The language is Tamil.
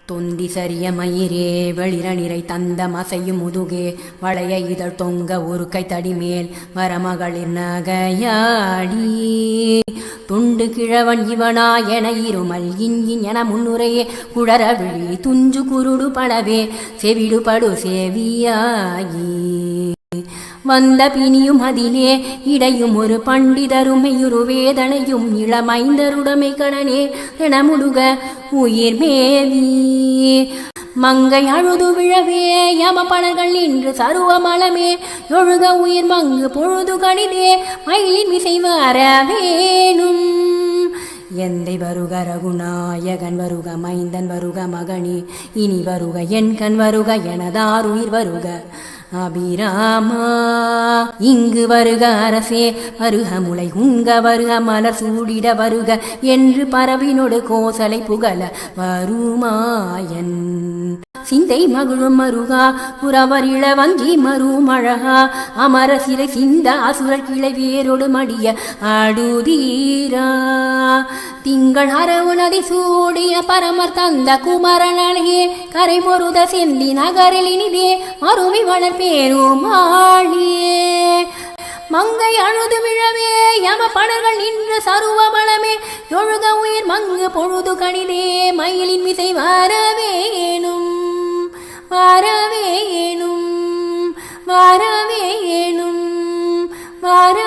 தொந்தி சரிய மயிரே வெளிரணிரை தந்த மசையும் முதுகே வளைய இதழ் தொங்க ஒரு கை தடிமேல் வரமகளிர் நகையாடி துண்டு கிழவன் இவனா என இருமல் இஞ்சின் என முன்னுரையே குழற விழி துஞ்சு குருடு படவே செவிடுபடு செவியாயி வந்த பிணியும் அதிலே இடையும் ஒரு பண்டிதருமையுரு வேதனையும் இளமைந்தருடமை கடனே என முழுக உயிர் மேவி மங்கை அழுது விழவே யம பணர்கள் நின்று சருவமலமே ஒழுக உயிர் மங்கு பொழுது கணிதே மயிலின் விசை வர வேணும் எந்தை வருக ரகுநாயகன் வருக மைந்தன் வருக மகனே இனி வருக என் கண் வருக எனதார் உயிர் வருக அபிராமா இங்கு வருக அரசே வருக முளை உங்க வருக மலர் சூடிட வருக என்று பரவினொடு கோசலை புகழ வருமாயன் சிந்தை மகிழும் மருகா புறவர் இளவஞ்சி மரும் அழகா அமர சிறை சிந்த அசுரர் கிளை வேரோடு மடிய அடுதீரா திங்கள் அரவு நதி சூடிய பரமர் தந்த குமரன் அழகே கரை பொருத செந்தி நகரில் இனிதே மருவி வளர் பேருமாளியே மங்கை அழுது விழவே யம பணர்கள் நின்று சருவமளமே ஒழுக உயிர் மங்கு பொழுது கணிதே மயிலின் விசை வரவேணும் வரவேணும் வரவேணும் வர